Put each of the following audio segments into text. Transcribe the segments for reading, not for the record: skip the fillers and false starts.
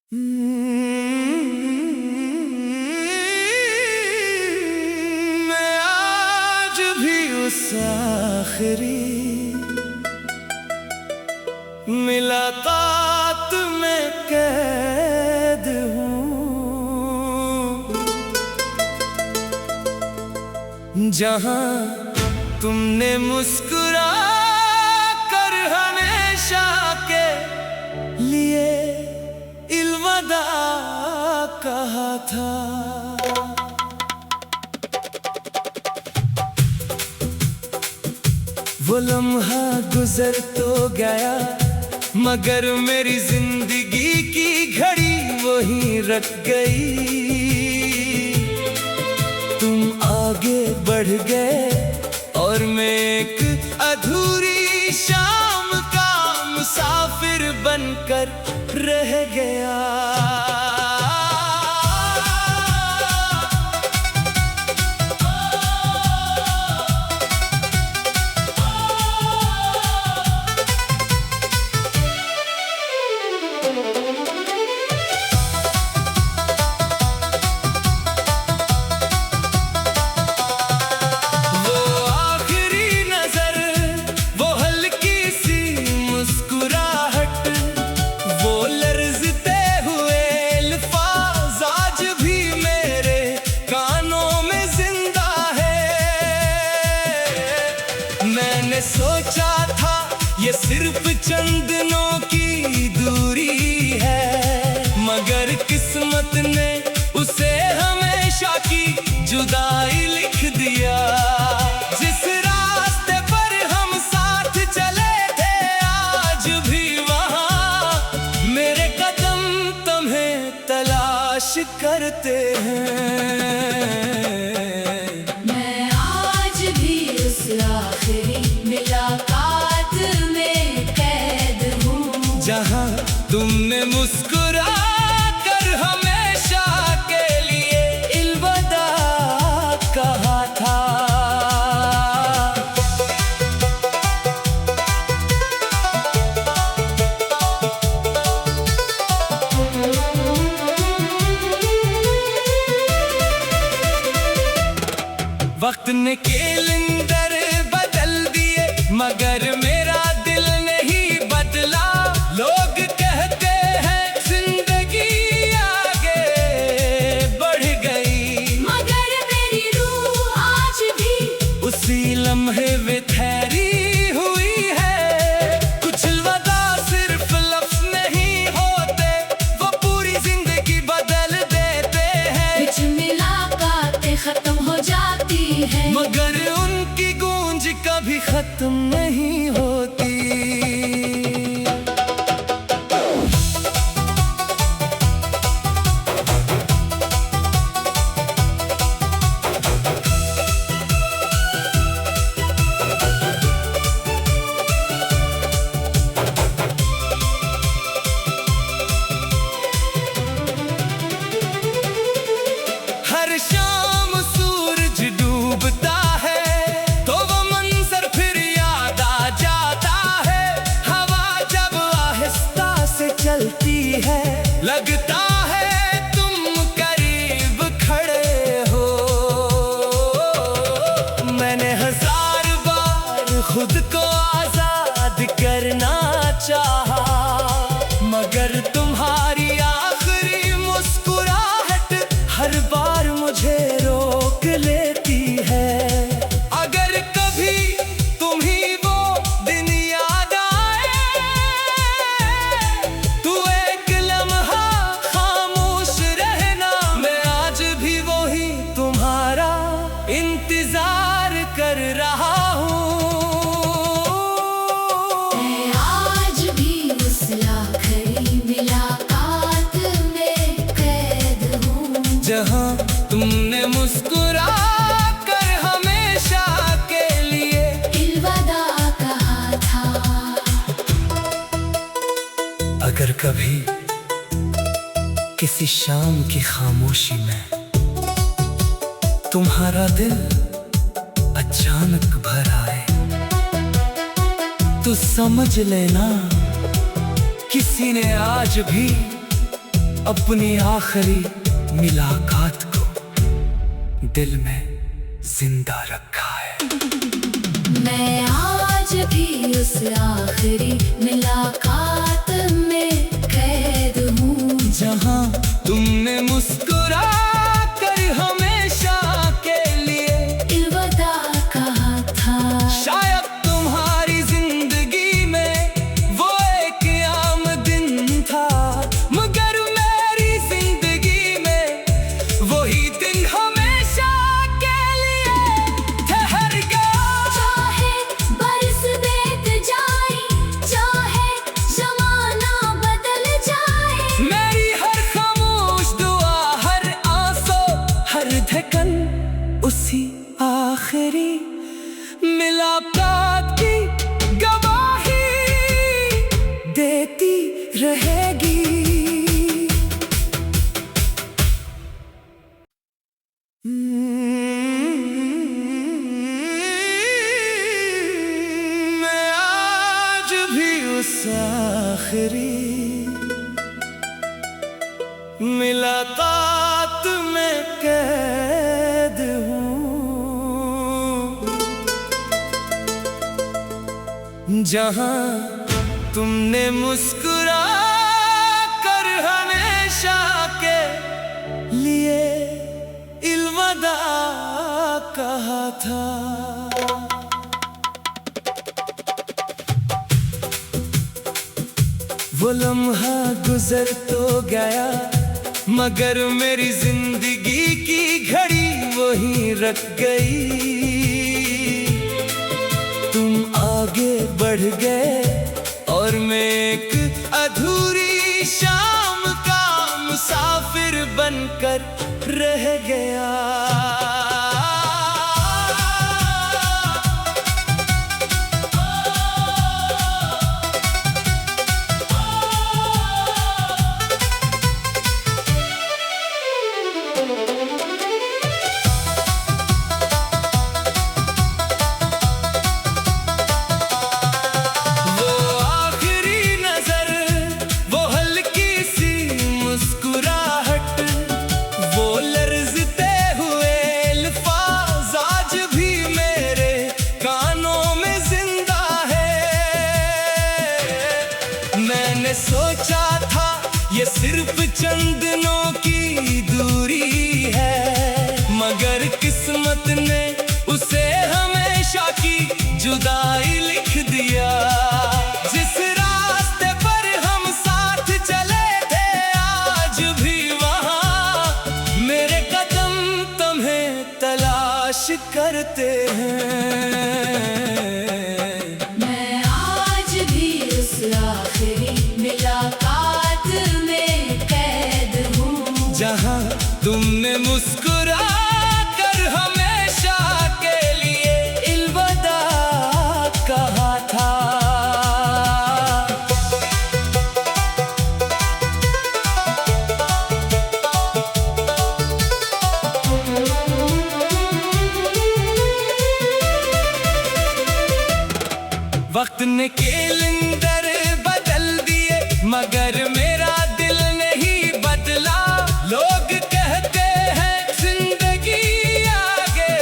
मैं आज भी उस आखिरी मुलाकात में कैद हूँ, जहाँ तुमने मुस्कुरा कर हमेशा के लिए इल्वदा कहा था। वो लम्हा गुजर तो गया, मगर मेरी जिंदगी की घड़ी वहीं रख गई। तुम आगे बढ़ गए और मैं एक अधूरी शाम का मुसाफिर बनकर रह गया। मैंने सोचा था ये सिर्फ चंद दिनों की दूरी है, मगर किस्मत ने उसे हमेशा की जुदाई लिख दिया। जिस रास्ते पर हम साथ चले थे, आज भी वहाँ मेरे कदम तुम्हें तलाश करते हैं। आखिरी मुलाकात में कैद हूँ, जहाँ तुमने मुस्कुरा कर हमेशा के लिए इल्वदा कहा था। वक्त ने कैलेंडर बदल दिए, मगर मेरा दिल नहीं बदला। लोग कहते हैं जिंदगी आगे बढ़ गई, मगर मेरी रूह आज भी उसी लम्हे में ठहरी हुई है। कुछ अलविदा सिर्फ लफ्ज़ नहीं होते, वो पूरी जिंदगी बदल देते हैं। कुछ मुलाकातें खत्म हो जाती है, मगर उनकी गूंज कभी खत्म नहीं होती। हर शाम सूरज डूबता है तो वो मंजर फिर याद आ जाता है। हवा जब आहिस्ता से चलती है, लगता है तुम करीब खड़े हो। मैंने हजार बार खुद को आजाद करना चाहा, मगर तुम्हारी आखिरी मुस्कुराहट हर बार मुझे रोक लेती है। अगर कभी तुम्ही वो दिन याद आए, तू एक लम्हा खामोश रहना। मैं आज भी वही तुम्हारा इंतजार कर रहा हूँ। मैं आज भी उस आखिरी मुलाकात में कैद हूँ, जहाँ तुमने मुस्कुरा कर हमेशा के लिए इल्वदा कहा था। अगर कभी किसी शाम की खामोशी में तुम्हारा दिल अचानक भर आए, तो समझ लेना किसी ने आज भी अपनी आखिरी मुलाकात को दिल में जिंदा रखा है। मैं आज भी उस आखिरी मुलाकात में कैद हूँ, जहाँ तुमने मुस्कुरा कर हमेशा के लिए अलविदा कहा था। शायद तुम्हारी जिंदगी में वो एक आम दिन था, मगर मेरी जिंदगी में वही दिन हमेशा के लिए ठहर गया। चाहे बरस बीत जाए, चाहे जमाना बदल जाए, मेरी हर खामोश दुआ, हर आंसू, हर धड़कन उसी आखिरी मुलाकात की गवाही देती रहेगी। मैं आज भी उस आखिरी मुलाकात में कैद हूँ, जहाँ तुमने मुस्कुरा कर हमेशा के लिए अलविदा कहा था। वो लम्हा गुजर तो गया, मगर मेरी जिंदगी की घड़ी वहीं रख गई। तुम आगे बढ़ गए और मैं एक अधूरी शाम का मुसाफिर बनकर रह गया। मैंने सोचा था ये सिर्फ चंद दिनों की दूरी है, मगर किस्मत ने उसे हमेशा की जुदाई लिख दिया। जिस रास्ते पर हम साथ चले थे, आज भी वहाँ मेरे कदम तुम्हें तलाश करते हैं। आखिरी मुलाकात में कैद हूँ, जहाँ तुमने मुस्कुरा कर हमेशा के लिए अलविदा कहा था। वक्त ने कैलेंडर बदल दिए, मगर मेरा दिल नहीं बदला। लोग कहते हैं जिंदगी आगे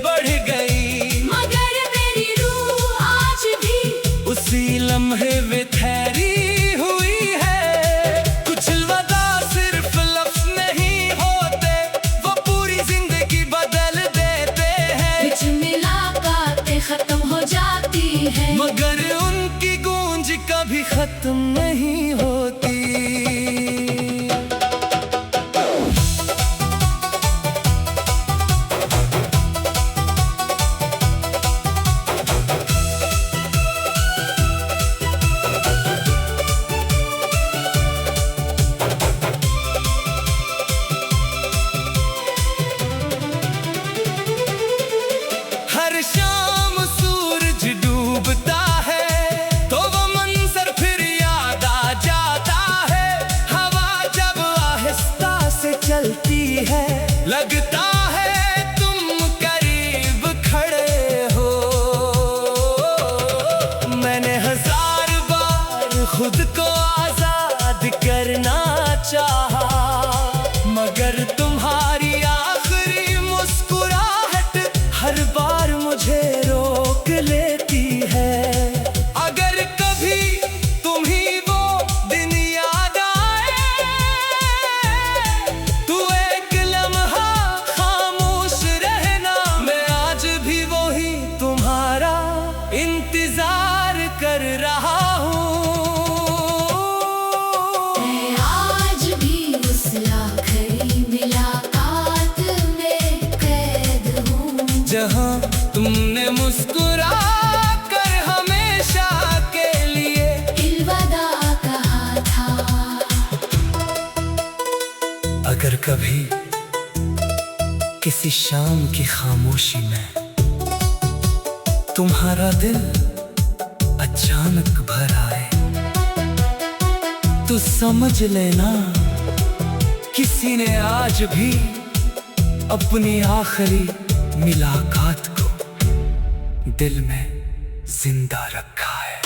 बढ़ गई, मगर मेरी रूह आज भी उसी लम्हे में ठहरी हुई है। कुछ अलविदा सिर्फ लफ्ज नहीं होते, वो पूरी जिंदगी बदल देते हैं। कुछ मुलाकातें खत्म हो जाती है, मगर उनकी गूंज कभी खत्म नहीं अगर कभी किसी शाम की खामोशी में तुम्हारा दिल अचानक भर आए, तो समझ लेना किसी ने आज भी अपनी आखिरी मुलाकात को दिल में जिंदा रखा है।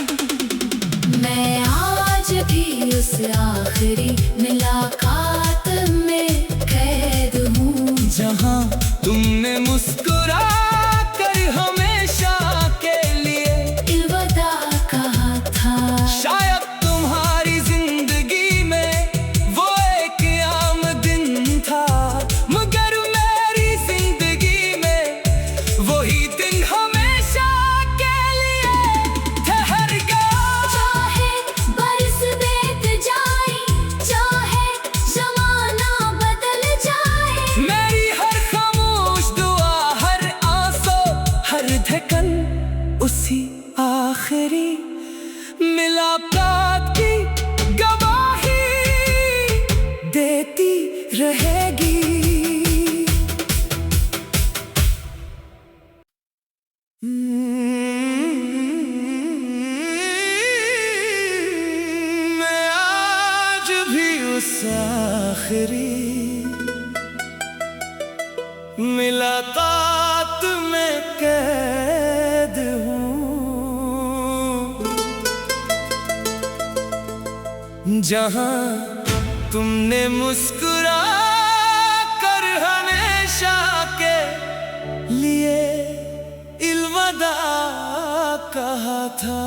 मैं आज भी उस आखिरी मुलाकात में कैद हूँ, जहाँ तुमने मुस्कुरा कर हमेशा के लिए अलविदा कहा था। शायद तुम्हारी जिंदगी में वो एक आम दिन था, मगर मेरी जिंदगी में वही दिन हमेशा के लिए ठहर गया। चाहे बरस बीत जाए, चाहे जमाना बदल जाए, मेरी हर खामोश दुआ, हर आंसू, हर धड़कन उसी आखिरी मुलाकात की गवाही देती रहेगी। मैं आज भी उस आखिरी मुलाकात में कैद हूँ, जहाँ तुमने मुस्कुरा कर हमेशा के लिए अलविदा कहा था।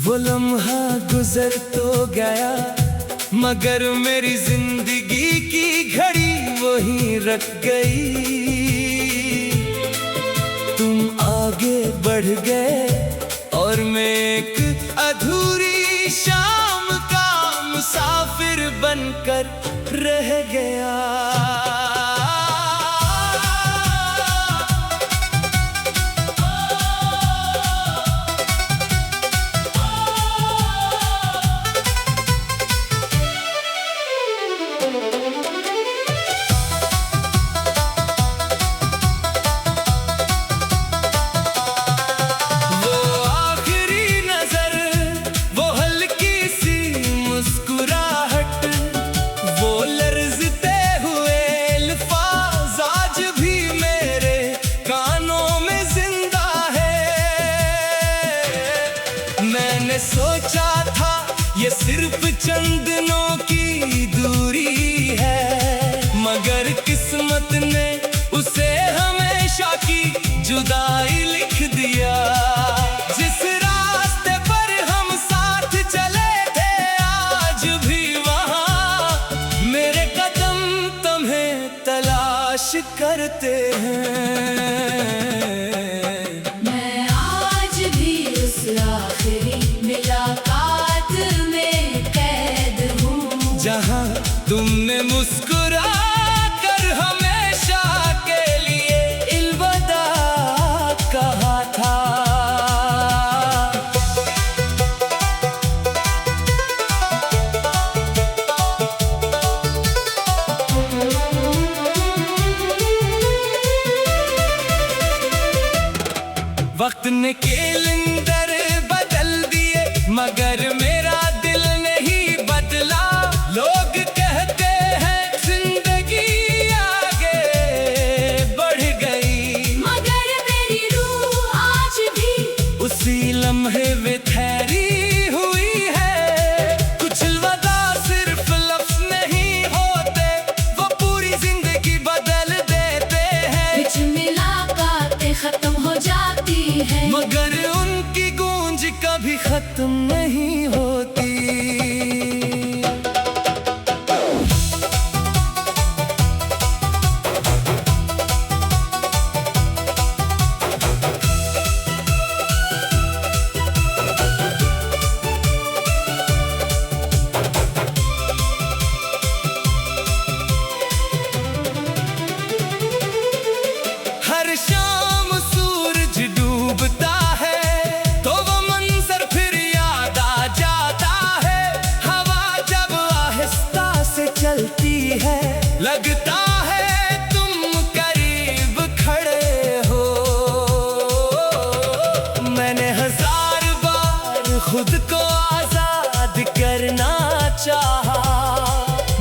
वो लम्हा गुजर तो गया, मगर मेरी जिंदगी की घड़ी वहीं रख गई। तुम आगे बढ़ गए और मैं एक अधूरी शाम का मुसाफिर बनकर रह गया। मैंने सोचा था ये सिर्फ चंद दिनों की दूरी है, मगर किस्मत ने उसे हमेशा की जुदाई लिख दिया। जिस रास्ते पर हम साथ चले थे, आज भी वहाँ मेरे कदम तुम्हें तलाश करते हैं। आखिरी मुलाकात में कैद हूँ, जहाँ तुमने मुस्कुरा कर हमेशा के लिए अलविदा कहा था। वक्त ने कैलेंडर बदल दिए, मगर मेरा दिल नहीं बदला। लोग कहते हैं जिंदगी आगे बढ़ गई, मगर मेरी रूह आज भी उसी लम्हे में ठहरी हुई है। कुछ अलविदा सिर्फ लफ्ज नहीं होते, वो पूरी जिंदगी बदल देते हैं। कुछ मुलाकातें खत्म हो जाती है, मगर उनकी गूंज कभी खत्म नहीं होती। हर शाम सूरज डूबता है तो वो मंजर फिर याद आ जाता खुद को आजाद करना चाहा,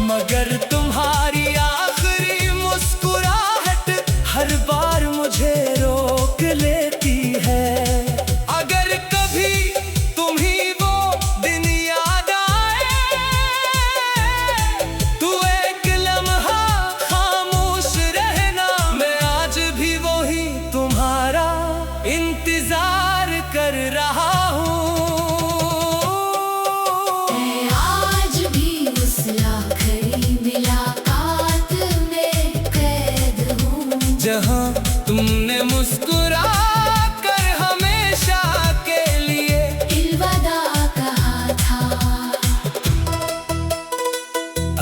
मगर तुम्हारी आखिरी मुस्कुराहट हर बार मुझे रोक लेती है। अगर कभी तुम्हीं वो दिन याद आए, तू एक लम्हा खामोश रहना, मैं आज भी वही तुम्हारा इंतजार कर रहा हूँ। मैं आज भी उस आखिरी मुलाकात में कैद हूँ, जहाँ तुमने मुस्कुरा कर हमेशा के लिए अलविदा कहा था।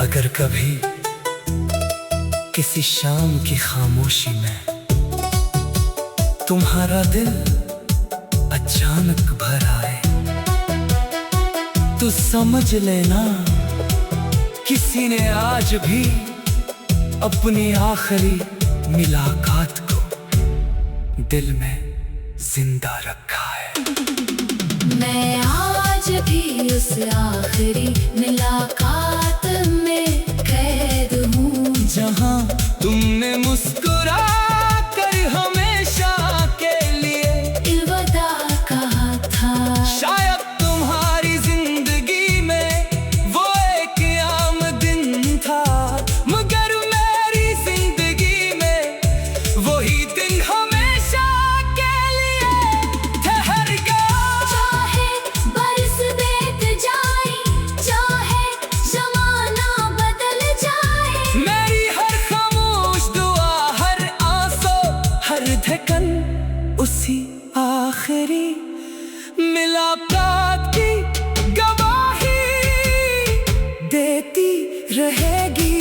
अगर कभी किसी शाम की खामोशी में तुम्हारा दिल अचानक भर आए, तो समझ लेना किसी ने आज भी अपनी आखिरी मुलाकात को दिल में जिंदा रखा है। मैं आज भी उस आखिरी मुलाकात में कैद हूँ, जहाँ तुमने मुस्कुरा कर हमेशा के लिए अलविदा कहा था। शायद तुम्हारी जिंदगी में वो एक आम दिन था, मगर मेरी जिंदगी में वही दिन हमेशा के लिए ठहर गया। चाहे बरस बीत जाए, चाहे जमाना बदल जाए, मेरी हर खामोश दुआ, हर आंसू, हर धड़कन उसी आखिरी मुलाकात की गवाही देती रहेगी।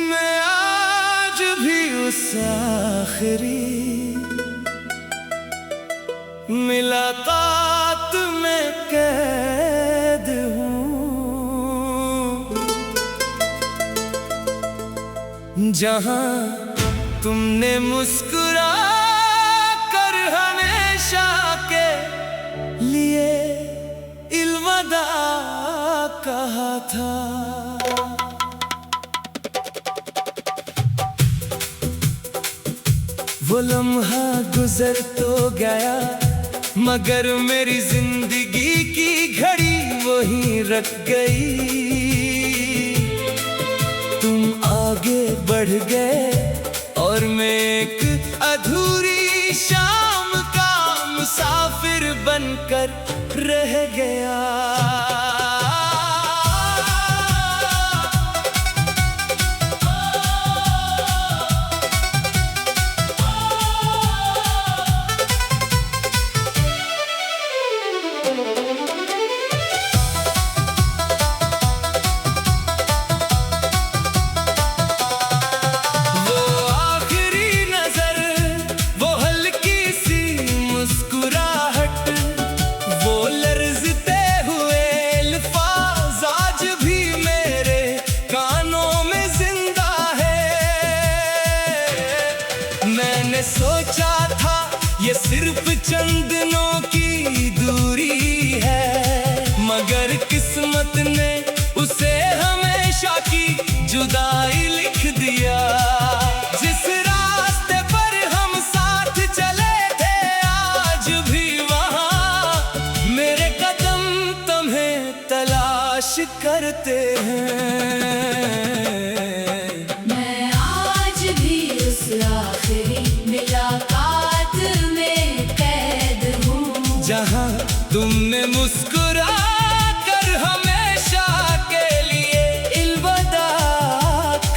मैं आज भी उस आखिरी मुलाकात में कैद हूँ, जहाँ तुमने मुस्कुरा कर हमेशा के लिए अलविदा कहा था। वो लम्हा गुजर तो गया, मगर मेरी जिंदगी की घड़ी वहीं रख गई। तुम आगे बढ़ गए और मैं एक अधूरी शाम का मुसाफिर बनकर रह गया। मैंने सोचा था ये सिर्फ चंद दिनों की दूरी है, मगर किस्मत ने उसे हमेशा की जुदाई लिख दिया। जिस रास्ते पर हम साथ चले थे, आज भी वहाँ मेरे कदम तुम्हें तलाश करते हैं। मैं आज भी उस आखिरी मुलाकात में कैद हूँ, जहाँ तुमने मुस्कुरा कर हमेशा के लिए अलविदा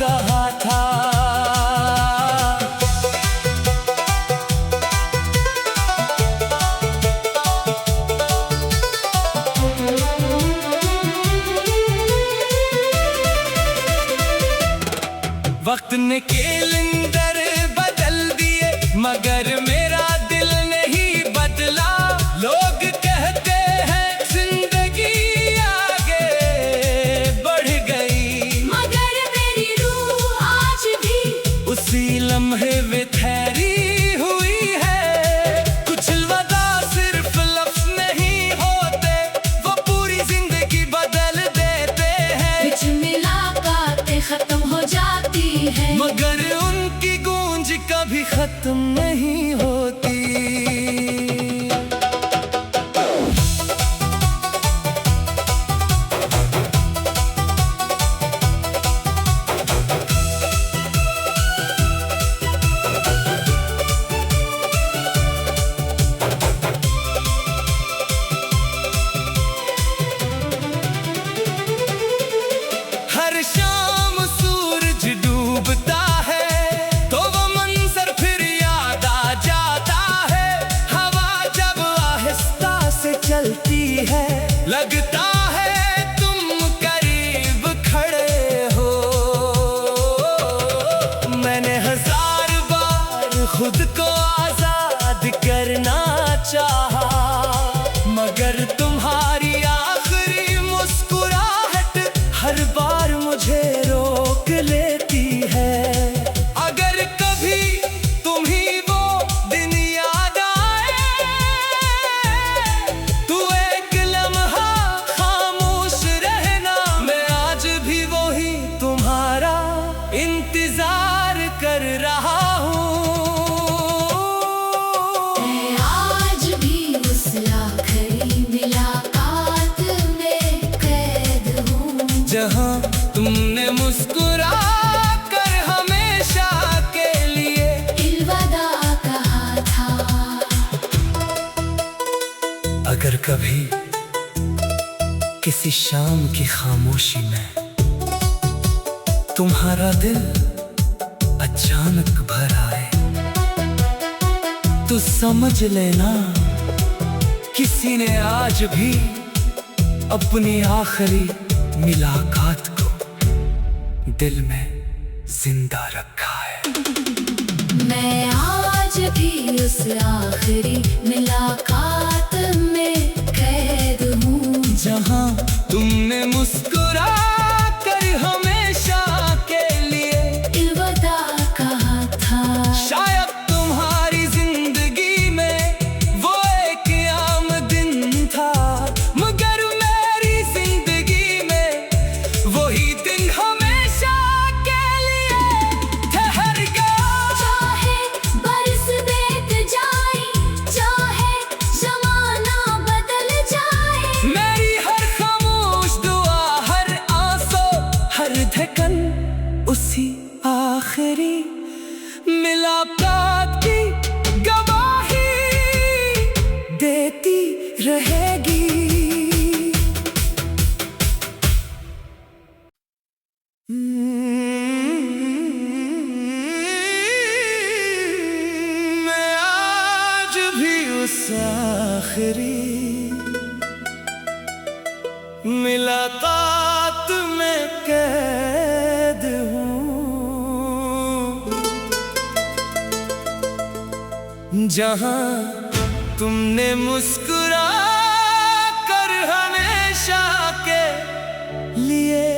कहा था। वक्त ने कैलेंडर बदल दिए, मगर मेरा दिल नहीं बदला। लोग कहते हैं जिंदगी आगे बढ़ गई, मगर मेरी रूह खत्म नहीं होती। हर शाम सूरज डूबता है तो वो मंजर फिर याद आ जाता है। हवा जब आहिस्ता से चलती है लगता है तुम करीब खड़े हो। मैंने 1000 बार खुद को आजाद करना चाहा, मगर तुम्हारी आखिरी मुस्कुराहट हर बार मुझे रोक लेती है। अगर कभी तुम्हीं वो दिन याद आए तो एक लम्हा खामोश रहना। मैं आज भी वही तुम्हारा इंतजार कर रहा हूँ। मैं आज भी उस आखिरी मुलाकात में कैद हूँ, जहाँ तुमने मुस्कुरा कर हमेशा के लिए अलविदा कहा था। अगर कभी किसी शाम की खामोशी में तुम्हारा दिल अचानक भर आए तो समझ लेना किसी ने आज भी अपनी आखिरी मुलाकात को दिल में जिंदा रखा है। मैं आज भी उस आखिरी मुलाकात में कैद हूँ, जहाँ तुमने मुस्कुरा कर हमेशा के लिए अलविदा कहा था। शायद तुम्हारी जिंदगी में वो एक आम दिन था, मगर मेरी जिंदगी में वही दिन हमेशा के लिए ठहर गया। चाहे बरस बीत जाए, चाहे ज़माना बदल जाए, मेरी हर खामोश दुआ, हर आंसू, हर धड़कन उसी आखिरी मुलाकात की गवाही देती रहेगी। मैं आज भी उस आखिरी मुलाकात में कैद हूँ, जहाँ तुमने मुस्कुरा कर हमेशा के लिए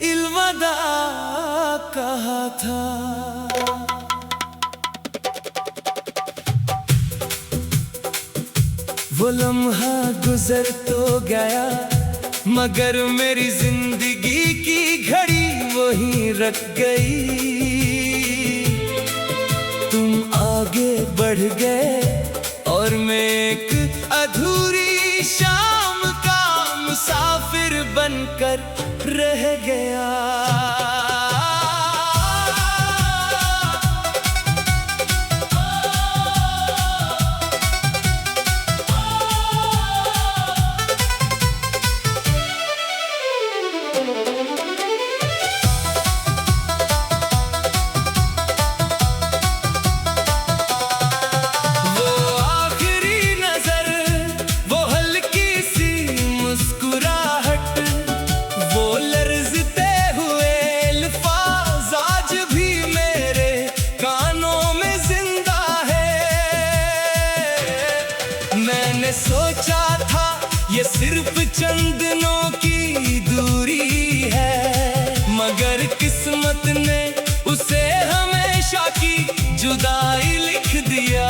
अलविदा कहा था। वो लम्हा गुजर तो गया, मगर मेरी जिंदगी की घड़ी वहीं रख गई। तुम आगे बढ़ गए और मैं एक अधूरी शाम का मुसाफिर बनकर रह गया। मैंने सोचा था ये सिर्फ चंद दिनों की दूरी है, मगर किस्मत ने उसे हमेशा की जुदाई लिख दिया।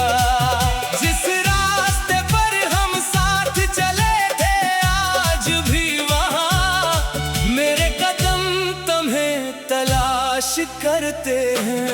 जिस रास्ते पर हम साथ चले थे आज भी वहाँ मेरे कदम तुम्हें तलाश करते हैं।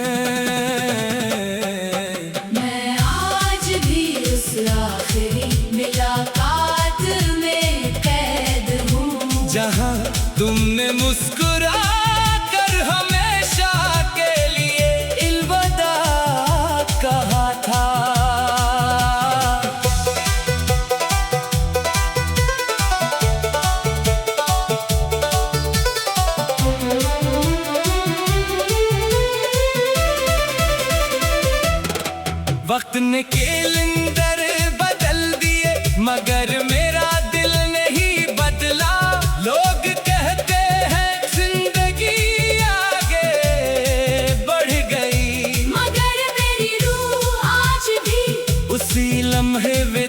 वक्त ने कैलेंडर बदल दिए मगर मेरा दिल नहीं बदला। लोग कहते हैं जिंदगी आगे बढ़ गई मगर मेरी रूह आज भी उसी लम्हे में